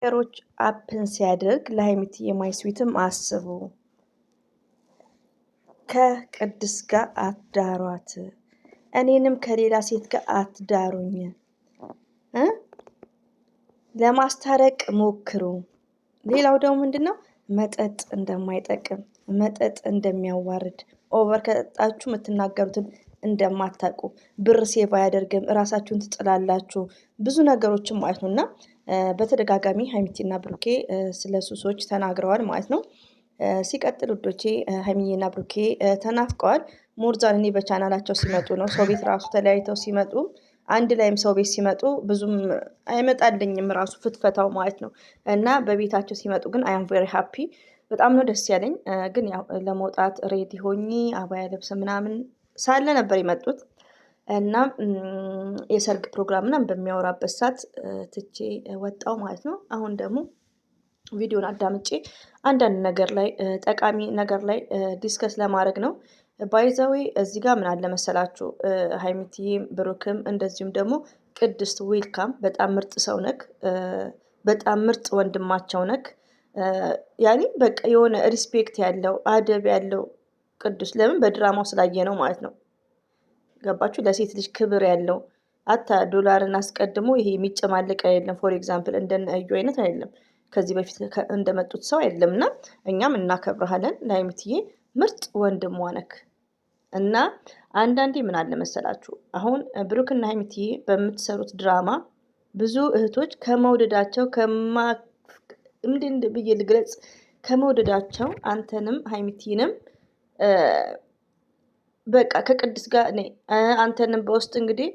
ነገሮች አፕን ሲያደርግ ለሀይሚቲ የማይስዊትም አስቡ። ከቅድስት ጋር አትዳሯት፣ እኔንም ከሌላ ሴት ጋር አትዳሩኝ፣ ለማስታረቅ ሞክሩ። ሌላው ደግሞ ምንድነው መጠጥ እንደማይጠቅም፣ መጠጥ እንደሚያዋርድ፣ ኦቨር ከጠጣችሁ የምትናገሩትን እንደማታውቁ፣ ብር ሴቭ አያደርግም፣ እራሳችሁን ትጥላላችሁ፣ ብዙ ነገሮችን ማለት ነው። እና በተደጋጋሚ ሀይሚቲና ብሩኬ ስለ ሱሶች ተናግረዋል ማለት ነው። ሲቀጥል ውዶቼ ሀይሚዬና ብሩኬ ተናፍቀዋል። ሞርዛን እኔ በቻናላቸው ሲመጡ ነው፣ ሰው ቤት ራሱ ተለያይተው ሲመጡ አንድ ላይም ሰው ቤት ሲመጡ ብዙም አይመጣልኝም ራሱ ፍትፈታው ማለት ነው። እና በቤታቸው ሲመጡ ግን አይ አም ቬሪ ሃፒ፣ በጣም ነው ደስ ያለኝ። ግን ያው ለመውጣት ሬዲ ሆኜ አባያ ልብስ ምናምን ሳለ ነበር የመጡት እና የሰርግ ፕሮግራም ምናምን በሚያወራበት ሰዓት ትቼ ወጣው ማለት ነው። አሁን ደግሞ ቪዲዮን አዳምጬ አንዳንድ ነገር ላይ ጠቃሚ ነገር ላይ ዲስከስ ለማድረግ ነው። ባይዘዌ እዚህ ጋር ምን አለ መሰላችሁ ሀይሚቲዬም ብሩክም እንደዚሁም ደግሞ ቅድስት ዌልካም፣ በጣም ምርጥ ሰው ነክ፣ በጣም ምርጥ ወንድማቸው ነክ። ያኔ በቃ የሆነ ሪስፔክት ያለው አደብ ያለው ቅዱስ፣ ለምን በድራማው ስላየ ነው ማለት ነው። ገባችሁ? ለሴት ልጅ ክብር ያለው አታ ዶላርን አስቀድሞ ይሄ የሚጨማለቅ አይደለም። ፎር ኤግዛምፕል እንደነ እዩ አይነት አይደለም። ከዚህ በፊት እንደመጡት ሰው አይደለም። እና እኛም እናከብረሃለን ለሀይሚትዬ ምርጥ ወንድሟ ነክ። እና አንዳንዴ ምን አለ መሰላችሁ አሁን ብሩክና ሀይሚትዬ በምትሰሩት ድራማ ብዙ እህቶች ከመውደዳቸው እንዴ ብዬ ልግለጽ፣ ከመውደዳቸው አንተንም ሀይሚትዬንም በቃ ከቅድስት ጋር ነይ አንተንም በውስጥ እንግዲህ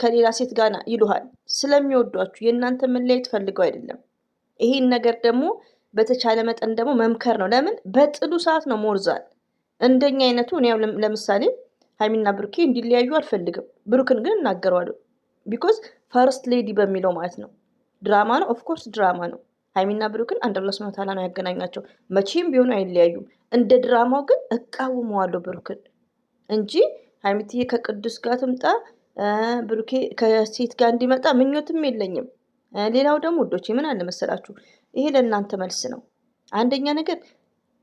ከሌላ ሴት ጋር ይሉሃል። ስለሚወዷችሁ የእናንተ መለያየት ፈልገው አይደለም። ይሄን ነገር ደግሞ በተቻለ መጠን ደግሞ መምከር ነው። ለምን በጥሉ ሰዓት ነው ሞርዛል እንደኛ አይነቱ። እኔ ለምሳሌ ሀይሚና ብሩኬ እንዲለያዩ አልፈልግም። ብሩክን ግን እናገረዋለሁ። ቢኮዝ ፈርስት ሌዲ በሚለው ማለት ነው። ድራማ ነው፣ ኦፍኮርስ ድራማ ነው። ሀይሚና ብሩክን አንድ አላህ ሱብሃነሁ ወተዓላ ነው ያገናኛቸው። መቼም ቢሆኑ አይለያዩም። እንደ ድራማው ግን እቃወመዋለሁ ብሩክን እንጂ ሀይሚትዬ ከቅዱስ ጋር ትምጣ ብሩኬ ከሴት ጋር እንዲመጣ ምኞትም የለኝም። ሌላው ደግሞ ውዶቼ ምን አለ መሰላችሁ፣ ይሄ ለእናንተ መልስ ነው። አንደኛ ነገር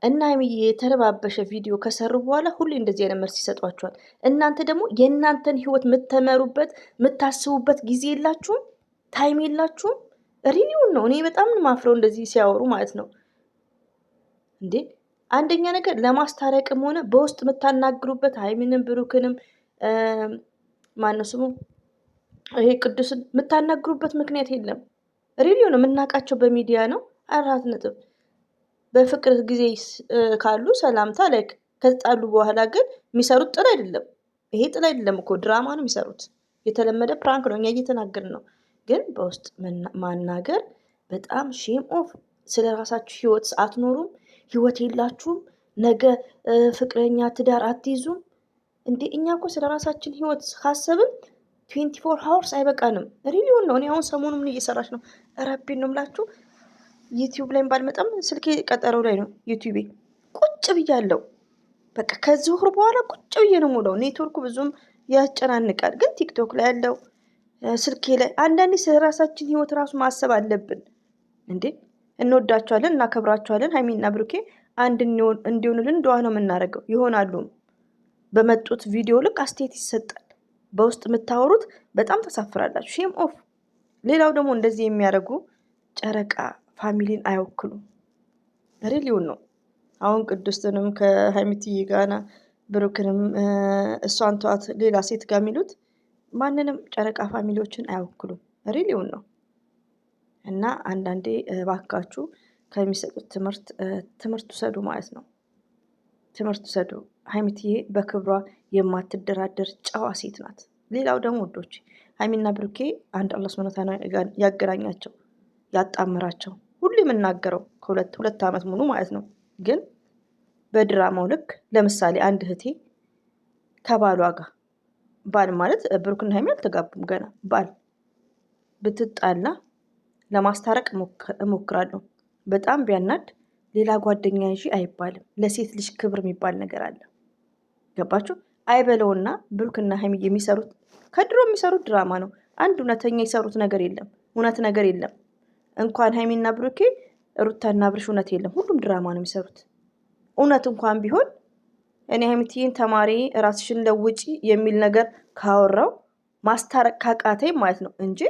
እና ሀይሚዬ የተረባበሸ ቪዲዮ ከሰሩ በኋላ ሁሌ እንደዚህ አይነት መልስ ይሰጧቸዋል። እናንተ ደግሞ የእናንተን ህይወት የምትመሩበት የምታስቡበት ጊዜ የላችሁም፣ ታይም የላችሁም። ሪኒውን ነው። እኔ በጣም ማፍረው እንደዚህ ሲያወሩ ማለት ነው እንዴ። አንደኛ ነገር ለማስታረቅም ሆነ በውስጥ የምታናግሩበት ሀይሚንም ብሩክንም ማነው ስሙ ይሄ ቅዱስን የምታናግሩበት ምክንያት የለም። ሪሊዮ ነው የምናውቃቸው በሚዲያ ነው። 4 ነጥብ። በፍቅር ጊዜ ካሉ ሰላምታ ላይ ከተጣሉ በኋላ ግን የሚሰሩት ጥል አይደለም። ይሄ ጥል አይደለም እኮ ድራማ ነው የሚሰሩት። የተለመደ ፕራንክ ነው። እኛ እየተናገርን ነው። ግን በውስጥ ማናገር በጣም ሼም ኦፍ። ስለ ራሳችሁ ህይወት አትኖሩም? ህይወት የላችሁም? ነገ ፍቅረኛ ትዳር አትይዙም እንዴ? እኛ እኮ ስለ ራሳችን ህይወት ካሰብን 24 ሃወርስ አይበቃንም። ሪሊውን ነው። እኔ አሁን ሰሞኑን ምን እየሰራች ነው? ረቢን ነው የምላችሁ። ዩቲዩብ ላይ ባልመጣም ስልኬ ቀጠረው ላይ ነው ዩቲዩቤ ቁጭ ብያለሁ። በቃ ከዙሁር በኋላ ቁጭ ብዬ ነው የምውለው። ኔትወርኩ ብዙም ያጨናንቃል፣ ግን ቲክቶክ ላይ ያለው ስልኬ ላይ አንዳንዴ ስለ ራሳችን ህይወት ራሱ ማሰብ አለብን እንዴ። እንወዳቸዋለን፣ እናከብራቸዋለን። ሀይሚና ብሩኬ አንድ እንዲሆኑልን ዱዓ ነው የምናደርገው። ይሆናሉ። በመጡት ቪዲዮ ልክ አስተያየት ይሰጣል። በውስጥ የምታወሩት በጣም ተሳፍራላችሁ። ሼም ኦፍ። ሌላው ደግሞ እንደዚህ የሚያደርጉ ጨረቃ ፋሚሊን አይወክሉም። ሪሊውን ነው። አሁን ቅዱስትንም ከሀይሚትዬ ጋና ብሩክንም እሷን ተዋት ሌላ ሴት ጋር የሚሉት ማንንም ጨረቃ ፋሚሊዎችን አይወክሉም። ሪሊውን ነው። እና አንዳንዴ ባካችሁ ከሚሰጡት ትምህርት ውሰዱ ማለት ነው። ትምህርት ውሰዱ። ሀይሚትዬ በክብሯ የማትደራደር ጨዋ ሴት ናት። ሌላው ደግሞ ወዶች ሀይሚና ብሩኬ አንድ አላህ ሱብሃነሁ ወተዓላ ያገናኛቸው ያጣምራቸው። ሁሉ የምናገረው ከሁለት ዓመት ሙሉ ማለት ነው። ግን በድራማው ልክ ለምሳሌ አንድ እህቴ ከባሏ ጋር ባል ማለት ብሩክና ሀይሚ አልተጋቡም ገና። ባል ብትጣላ ለማስታረቅ እሞክራለሁ። በጣም ቢያናድ ሌላ ጓደኛ ይዤ አይባልም። ለሴት ልጅ ክብር የሚባል ነገር አለ። ገባችሁ? አይበለውና ብሩክና ሀይሚ የሚሰሩት ከድሮ የሚሰሩት ድራማ ነው። አንድ እውነተኛ የሰሩት ነገር የለም። እውነት ነገር የለም። እንኳን ሀይሚና ብሩኬ ሩታና ብርሽ እውነት የለም፣ ሁሉም ድራማ ነው የሚሰሩት። እውነት እንኳን ቢሆን እኔ ሀይሚትዬን ተማሪ ራስሽን ለውጪ የሚል ነገር ካወራው ማስታረቅ ካቃተኝ ማለት ነው እንጂ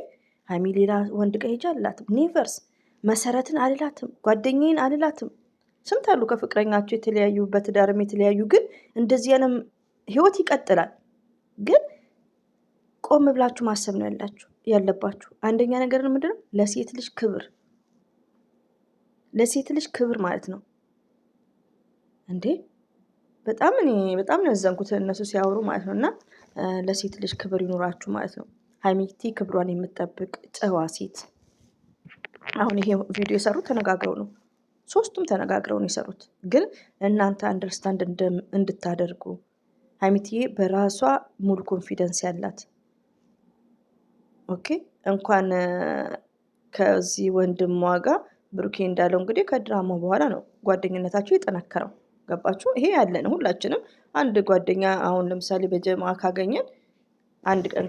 ሀይሚ ሌላ ወንድ ጋር ሄጃ አልላትም። ኔቨርስ መሰረትን አልላትም፣ ጓደኛዬን አልላትም። ስንት አሉ ከፍቅረኛቸው የተለያዩ በትዳርም የተለያዩ፣ ግን እንደዚህ ያለም ህይወት ይቀጥላል። ግን ቆም ብላችሁ ማሰብ ነው ያለባችሁ። አንደኛ ነገር ምንድነው ለሴት ልጅ ክብር፣ ለሴት ልጅ ክብር ማለት ነው እንዴ። በጣም ነው ያዘንኩት እነሱ ሲያወሩ ማለት ነው። እና ለሴት ልጅ ክብር ይኖራችሁ ማለት ነው። ሀይሚቲ ክብሯን የምትጠብቅ ጨዋ ሴት። አሁን ይሄ ቪዲዮ የሰሩት ተነጋግረው ነው፣ ሶስቱም ተነጋግረው ነው የሰሩት። ግን እናንተ አንደርስታንድ እንድታደርጉ ሀይሚትዬ በራሷ ሙሉ ኮንፊደንስ ያላት ኦኬ። እንኳን ከዚህ ወንድሟ ጋር ብሩኬ እንዳለው እንግዲህ ከድራማ በኋላ ነው ጓደኝነታቸው የጠነከረው። ገባችሁ? ይሄ ያለ ነው። ሁላችንም አንድ ጓደኛ አሁን ለምሳሌ በጀማ ካገኘን አንድ ቀን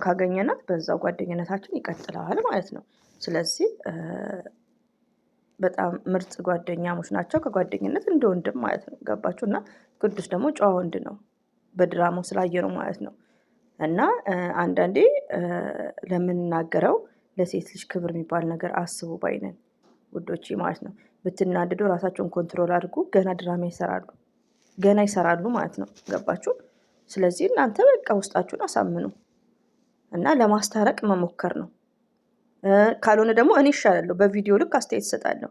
ካገኘናት በዛው ጓደኝነታችን ይቀጥላል ማለት ነው። ስለዚህ በጣም ምርጥ ጓደኛሞች ናቸው። ከጓደኝነት እንደ ወንድም ማለት ነው። ገባችሁ? እና ቅዱስ ደግሞ ጨዋ ወንድ ነው፣ በድራማው ስላየ ነው ማለት ነው። እና አንዳንዴ ለምንናገረው ለሴት ልጅ ክብር የሚባል ነገር አስቡ ባይነን ውዶቼ ማለት ነው። ብትናደዱ ራሳቸውን ኮንትሮል አድርጉ። ገና ድራማ ይሰራሉ ማለት ነው። ገባችሁ? ስለዚህ እናንተ በቃ ውስጣችሁን አሳምኑ እና ለማስታረቅ መሞከር ነው። ካልሆነ ደግሞ እኔ ይሻላለሁ፣ በቪዲዮ ልክ አስተያየት እሰጣለሁ።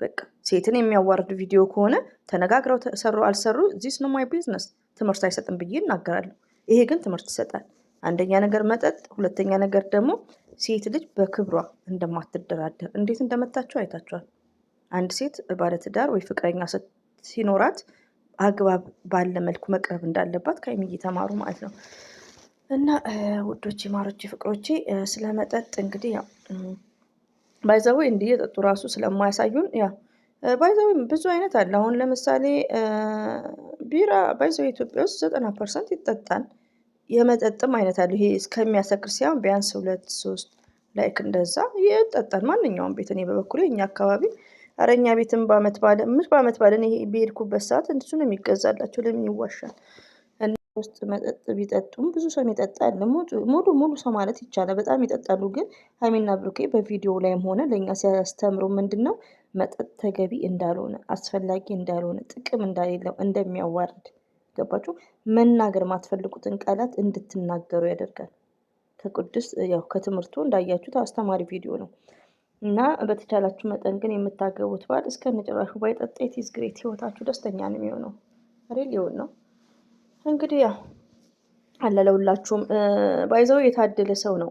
በቃ ሴትን የሚያዋርድ ቪዲዮ ከሆነ ተነጋግረው ሰሩ አልሰሩ ዚስ ነው ማይ ቢዝነስ፣ ትምህርት አይሰጥም ብዬ እናገራለሁ። ይሄ ግን ትምህርት ይሰጣል። አንደኛ ነገር መጠጥ፣ ሁለተኛ ነገር ደግሞ ሴት ልጅ በክብሯ እንደማትደራደር እንዴት እንደመታቸው አይታችኋል። አንድ ሴት ባለትዳር ወይ ፍቅረኛ ሲኖራት አግባብ ባለ መልኩ መቅረብ እንዳለባት ከሀይሚዬ ተማሩ ማለት ነው። እና ውዶቼ፣ ማሮቼ፣ ፍቅሮቼ ስለመጠጥ እንግዲህ ያው ባይዘዌ እንዲህ የጠጡ ራሱ ስለማያሳዩን ያ ባይዘዌ ብዙ አይነት አለ። አሁን ለምሳሌ ቢራ ባይዘዌ ኢትዮጵያ ውስጥ 90% ይጠጣል። የመጠጥም አይነት አለ። ይሄ እስከሚያሰክር ሲሆን ቢያንስ 2-3 ላይክ እንደዛ ይጠጣል ማንኛውም ቤት። እኔ በበኩሌ እኛ አካባቢ አረኛ ቤትም በአመት ባለን ይሄ በሄድኩበት ሰዓት እንደሱ ነው የሚገዛላቸው። ለምን ይዋሻል? እና ውስጥ መጠጥ ቢጠጡም ብዙ ሰው ይጠጣል። ሙሉ ሰው ማለት ይቻላል በጣም ይጠጣሉ። ግን ሀይሚና ብሩኬ በቪዲዮ ላይም ሆነ ለእኛ ሲያስተምሩ ምንድን ነው መጠጥ ተገቢ እንዳልሆነ፣ አስፈላጊ እንዳልሆነ፣ ጥቅም እንዳሌለው፣ እንደሚያዋርድ ገባችሁ? መናገር ማትፈልጉትን ቃላት እንድትናገሩ ያደርጋል። ከቅዱስ ያው ከትምህርቱ እንዳያችሁት አስተማሪ ቪዲዮ ነው። እና በተቻላችሁ መጠን ግን የምታገቡት ባል እስከ መጨረሻው ባይጠጣ ኢትስ ግሬት፣ ህይወታችሁ ደስተኛ ነው የሚሆነው። ሪል ይሆን ነው እንግዲህ ያው አለለውላችሁም ባይዘው የታደለ ሰው ነው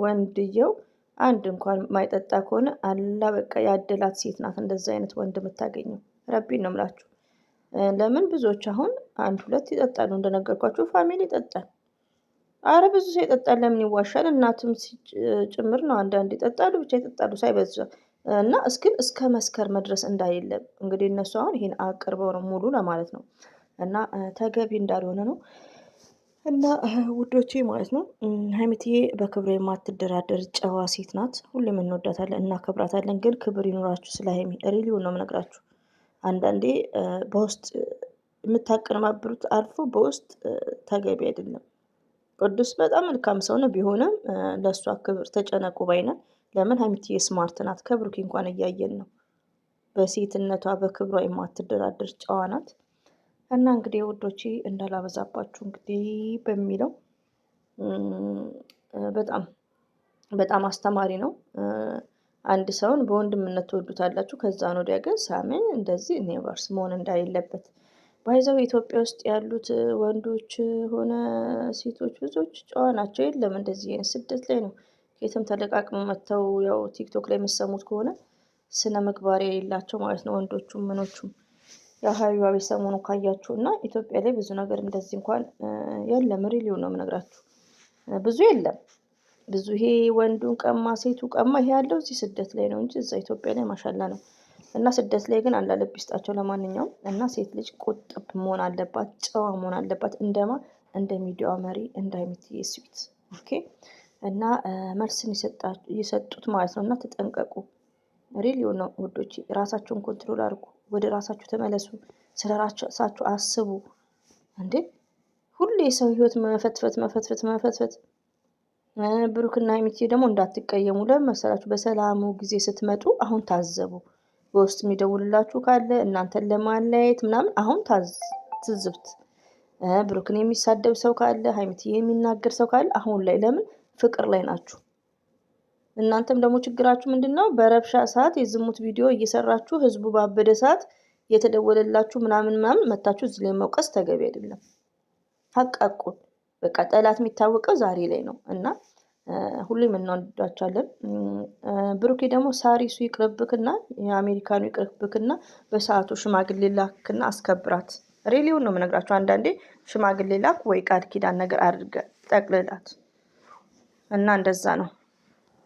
ወንድየው። አንድ እንኳን ማይጠጣ ከሆነ አላ በቃ ያደላት ሴት ናት እንደዛ አይነት ወንድ የምታገኘው። ረቢን ነው የምላችሁ። ለምን ብዙዎች አሁን 1-2 ይጠጣሉ፣ እንደነገርኳችሁ ፋሚሊ ይጠጣል። አረ ብዙ ሰው ይጠጣል። ለምን ይዋሻል? እናትም ጭምር ነው። አንዳንድ ይጠጣሉ፣ ብቻ ይጠጣሉ ሳይበዛ እና እስከ መስከር መድረስ እንዳይለም እንግዲህ እነሱ አሁን ይሄን አቅርበው ነው ሙሉ ለማለት ነው። እና ተገቢ እንዳልሆነ ነው። እና ውዶቼ ማለት ነው ሀይሚትዬ በክብር የማትደራደር ጨዋ ሴት ናት። ሁሌም እንወዳታለን፣ እናከብራታለን። ግን ክብር ይኖራችሁ። ስለ ሀይሚ ሪሊውን ነው የምነግራችሁ። አንዳንዴ በውስጥ የምታቀነባብሩት አልፎ በውስጥ ተገቢ አይደለም። ቅዱስ በጣም መልካም ሰው ነው። ቢሆንም ለእሷ ክብር ተጨነቁ ባይነን። ለምን ሀይሚትዬ ስማርት ናት። ከብሩኬ እንኳን እያየን ነው። በሴትነቷ በክብሯ የማትደራደር ጨዋ ናት። እና እንግዲህ ውዶቼ እንዳላበዛባችሁ እንግዲህ በሚለው በጣም አስተማሪ ነው። አንድ ሰውን በወንድምነት ትወዱታላችሁ። ከዛን ወዲያ ግን ሳምን እንደዚህ ኔቨርስ መሆን እንዳሌለበት ባይዘው ኢትዮጵያ ውስጥ ያሉት ወንዶች ሆነ ሴቶች ብዙዎች ጨዋ ናቸው። የለም እንደዚህ አይነት ስደት ላይ ነው የትም ተለቃቅመው መጥተው ያው ቲክቶክ ላይ የምሰሙት ከሆነ ስነ ምግባር የሌላቸው ማለት ነው። ወንዶቹም ምኖቹም የሀቢባ ቤት ሰሞኑ ካያችሁ እና ኢትዮጵያ ላይ ብዙ ነገር እንደዚህ እንኳን የለም። ሪሊው ነው የምነግራችሁ። ብዙ የለም ብዙ ይሄ ወንዱን ቀማ ሴቱ ቀማ ይሄ ያለው እዚህ ስደት ላይ ነው እንጂ እዛ ኢትዮጵያ ላይ ማሻላ ነው። እና ስደት ላይ ግን አላለብ ይስጣቸው። ለማንኛውም እና ሴት ልጅ ቁጥብ መሆን አለባት፣ ጨዋ መሆን አለባት። እንደ ሚዲያዋ መሪ እንደ ሀይሚትዬ ስዊት ኦኬ። እና መልስን የሰጡት ማለት ነው። እና ተጠንቀቁ። ሪል ነው ውዶች፣ ራሳችሁን ኮንትሮል አድርጉ። ወደ ራሳችሁ ተመለሱ። ስለ ራሳችሁ አስቡ። እንዴ ሁሌ የሰው ህይወት መፈትፈት። ብሩክና ሀይሚዬ ደግሞ እንዳትቀየሙ። ለምን መሰላችሁ? በሰላሙ ጊዜ ስትመጡ አሁን ታዘቡ። በውስጥ የሚደውልላችሁ ካለ እናንተን ለማለያየት ምናምን አሁን ትዝብት። ብሩክን የሚሳደብ ሰው ካለ፣ ሀይሚዬ የሚናገር ሰው ካለ አሁን ላይ ለምን ፍቅር ላይ ናችሁ? እናንተም ደግሞ ችግራችሁ ምንድነው? በረብሻ ሰዓት የዝሙት ቪዲዮ እየሰራችሁ ህዝቡ ባበደ ሰዓት የተደወለላችሁ ምናምን መታችሁ እዚህ ላይ መውቀስ ተገቢ አይደለም። ሀቃቁን በቃ ጠላት የሚታወቀው ዛሬ ላይ ነው። እና ሁሌም እንወዳቻለን። ብሩኬ ደግሞ ሳሪሱ ይቅርብክና የአሜሪካኑ ይቅርብክና በሰዓቱ ሽማግሌ ላክና አስከብራት። ሬሊውን ነው የምነግራችሁ። አንዳንዴ ሽማግሌ ላክ ወይ ቃል ኪዳን ነገር አድርገ ጠቅልላት እና እንደዛ ነው።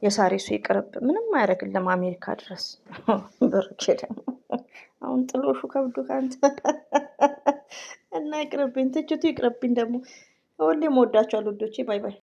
የሳሪሱ ይቅርብ፣ ምንም አያደርግልም አሜሪካ ድረስ። ብሩኬ ደግሞ አሁን ጥሎሹ ከብዱ ካንተ እና ይቅርብኝ፣ ትችቱ ይቅርብኝ። ደግሞ ሁሌም ወዳችኋለሁ ውዶቼ። ባይ ባይ።